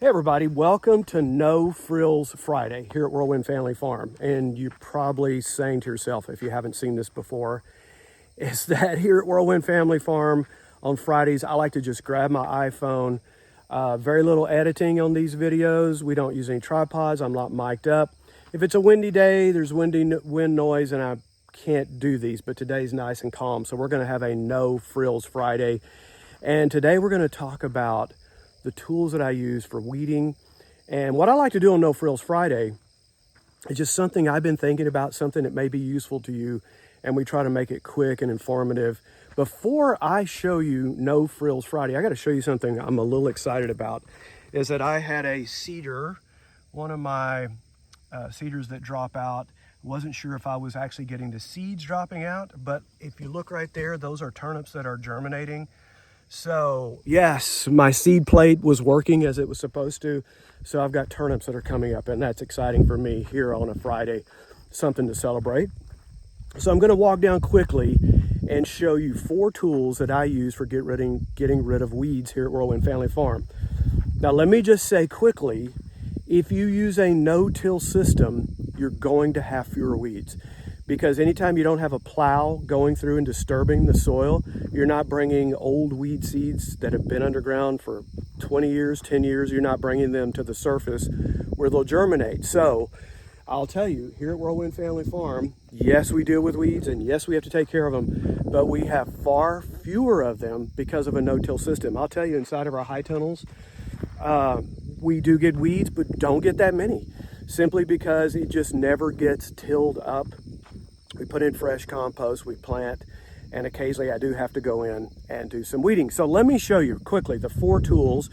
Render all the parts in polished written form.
Hey everybody, welcome to No Frills Friday here at Whirlwind Family Farm. And you're probably saying to yourself, if you haven't seen this before, is that here at Whirlwind Family Farm on Fridays, I like to just grab my iPhone. Very little editing on these videos. We don't use any tripods. I'm not mic'd up. If it's a windy day, there's wind noise and I can't do these, but today's nice and calm. So we're gonna have a No Frills Friday. And today we're gonna talk about the tools that I use for weeding. And what I like to do on No Frills Friday is just something I've been thinking about, something that may be useful to you, and we try to make it quick and informative. Before I show you No Frills Friday, I got to show you something I'm a little excited about, is that I had a cedar, one of my cedars that drop out. Wasn't sure if I was actually getting the seeds dropping out, but if you look right there, those are turnips that are germinating. So yes, my seed plate was working as it was supposed to. So I've got turnips that are coming up, and that's exciting for me here on a Friday, something to celebrate. So I'm going to walk down quickly and show you 4 tools that I use for getting rid of weeds here at Whirlwind Family Farm. Now let me just say quickly, if you use a no-till system, you're going to have fewer weeds. Because anytime you don't have a plow going through and disturbing the soil, you're not bringing old weed seeds that have been underground for 20 years, 10 years, you're not bringing them to the surface where they'll germinate. So I'll tell you, here at Whirlwind Family Farm, yes, we deal with weeds and yes, we have to take care of them, but we have far fewer of them because of a no-till system. I'll tell you, inside of our high tunnels, we do get weeds, but don't get that many, simply because it just never gets tilled up. We put in fresh compost, we plant, and occasionally I do have to go in and do some weeding. So let me show you quickly the 4 tools.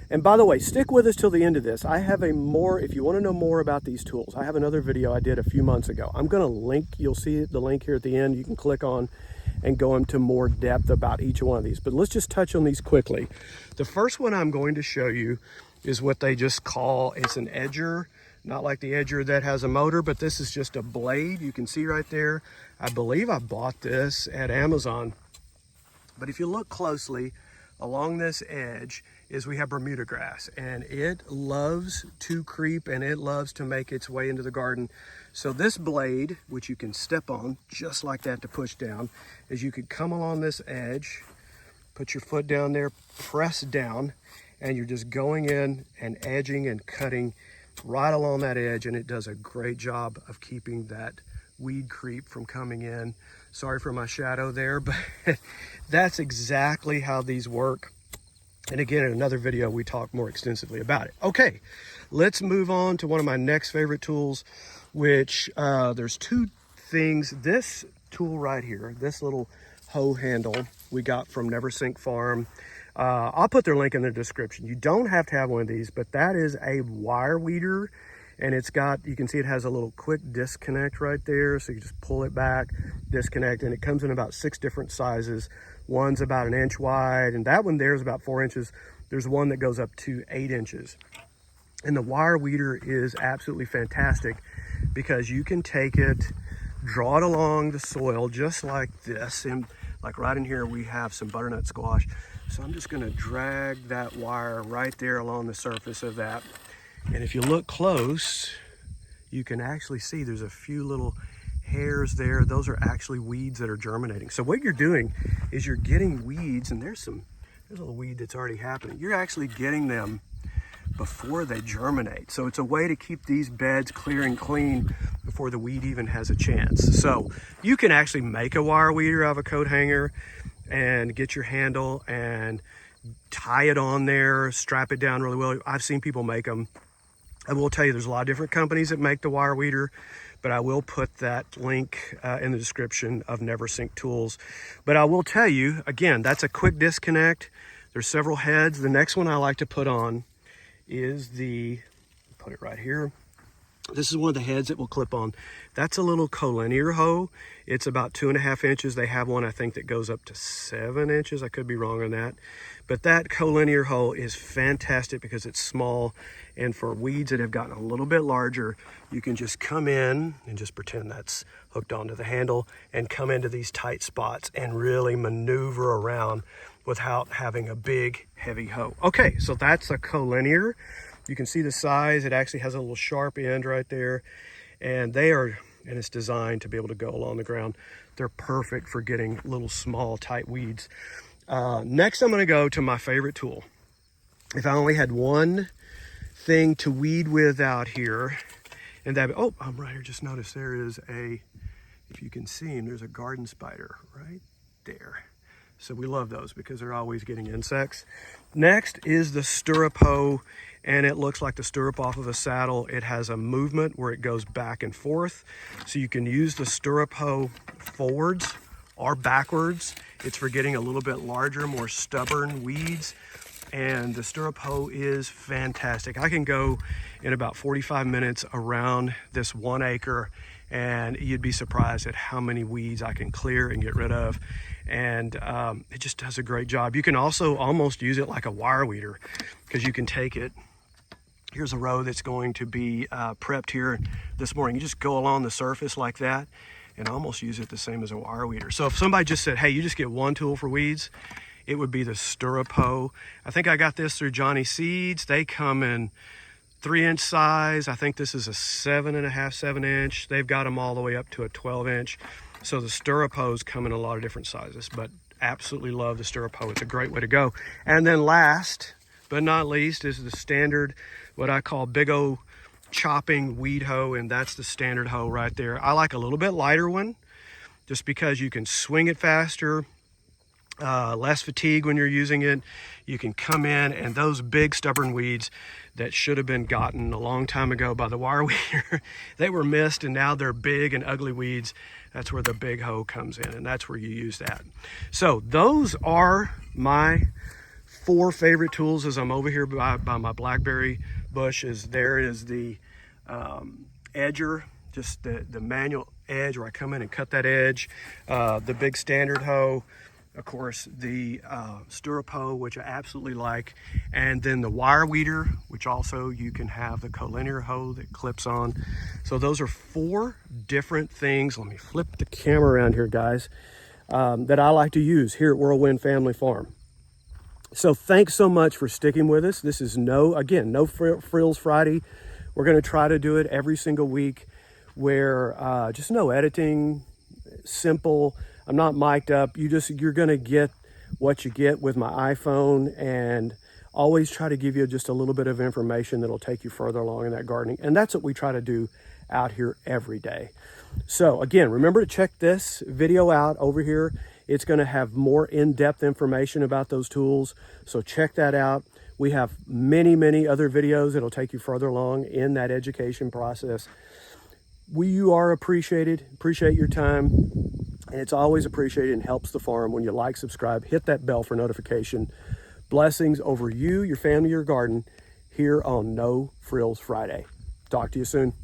And by the way, stick with us till the end of this. I have if you want to know more about these tools, I have another video I did a few months ago. I'm going to link, you'll see the link here at the end. You can click on and go into more depth about each one of these. But let's just touch on these quickly. The first one I'm going to show you is what they just call, it's an edger. Not like the edger that has a motor, but this is just a blade. You can see right there. I believe I bought this at Amazon. But if you look closely, along this edge we have Bermuda grass, and it loves to creep and it loves to make its way into the garden. So this blade, which you can step on just like that to push down, is you could come along this edge, put your foot down there, press down, and you're just going in and edging and cutting right along that edge, and it does a great job of keeping that weed creep from coming in. Sorry for my shadow there, but that's exactly how these work. And again, in another video, we talk more extensively about it. Okay, let's move on to one of my next favorite tools, which there's 2 things. This tool right here, this little hoe handle we got from Neversink Farm. I'll put their link in the description. You don't have to have one of these, but that is a wire weeder, and it's got, you can see it has a little quick disconnect right there, so you just pull it back, disconnect, and it comes in about 6 different sizes. One's about 1 inch wide, and that one there is about 4 inches. There's one that goes up to 8 inches. And the wire weeder is absolutely fantastic because you can take it, draw it along the soil just like this, and like right in here we have some butternut squash. So I'm just going to drag that wire right there along the surface of that. And if you look close, you can actually see there's a few little hairs there. Those are actually weeds that are germinating. So what you're doing is you're getting weeds, and there's a little weed that's already happening. You're actually getting them before they germinate. So it's a way to keep these beds clear and clean before the weed even has a chance. So you can actually make a wire weeder out of a coat hanger and get your handle and tie it on there, strap it down really well. I've seen people make them. I will tell you, there's a lot of different companies that make the wire weeder, but I will put that link in the description of Neversink tools. But I will tell you, again, that's a quick disconnect. There's several heads. The next one I like to put on is put it right here. This is one of the heads that will clip on. That's a little collinear hoe. It's about 2.5 inches. They have one, I think, that goes up to 7 inches. I could be wrong on that. But that collinear hoe is fantastic because it's small. And for weeds that have gotten a little bit larger, you can just come in and just pretend that's hooked onto the handle and come into these tight spots and really maneuver around without having a big, heavy hoe. Okay, so that's a collinear. You can see the size. It actually has a little sharp end right there. And it's designed to be able to go along the ground. They're perfect for getting little small tight weeds. Next, I'm gonna go to my favorite tool. If I only had one thing to weed with out here, and that, oh, I'm right here, just noticed there is if you can see him, there's a garden spider right there. So we love those because they're always getting insects. Next is the stirrup hoe, and it looks like the stirrup off of a saddle. It has a movement where it goes back and forth. So you can use the stirrup hoe forwards or backwards. It's for getting a little bit larger, more stubborn weeds. And the stirrup hoe is fantastic. I can go in about 45 minutes around this 1 acre, and you'd be surprised at how many weeds I can clear and get rid of. And it just does a great job. You can also almost use it like a wire weeder, because you can take it. Here's a row that's going to be prepped here this morning. You just go along the surface like that and almost use it the same as a wire weeder. So if somebody just said, hey, you just get one tool for weeds, it would be the stirrup hoe. I think I got this through Johnny Seeds. They come in 3-inch size. I think this is a 7.5, 7-inch. They've got them all the way up to a 12-inch. So the stirrup hoes come in a lot of different sizes, but absolutely love the stirrup hoe. It's a great way to go. And then last but not least is the standard, what I call big O chopping weed hoe, and that's the standard hoe right there. I like a little bit lighter one just because you can swing it faster, less fatigue when you're using it. You can come in, and those big stubborn weeds that should have been gotten a long time ago by the wire weeder, they were missed, and now they're big and ugly weeds. That's where the big hoe comes in, and that's where you use that. So those are my 4 favorite tools as I'm over here by my blackberry bushes. There is the edger, just the manual edge where I come in and cut that edge, the big standard hoe, of course, the stirrup hoe, which I absolutely like, and then the wire weeder, which also you can have the collinear hoe that clips on. So those are 4 different things. Let me flip the camera around here, guys, that I like to use here at Whirlwind Family Farm. So thanks so much for sticking with us. This is no Frills Friday. We're going to try to do it every single week where just no editing, simple. I'm not mic'd up. You're going to get what you get with my iPhone, and always try to give you just a little bit of information that'll take you further along in that gardening. And that's what we try to do out here every day. So again, remember to check this video out over here. It's going to have more in-depth information about those tools. So check that out. We have many, many other videos that'll take you further along in that education process. You are appreciated, appreciate your time. And it's always appreciated and helps the farm when you like, subscribe, hit that bell for notification. Blessings over you, your family, your garden here on No Frills Friday. Talk to you soon.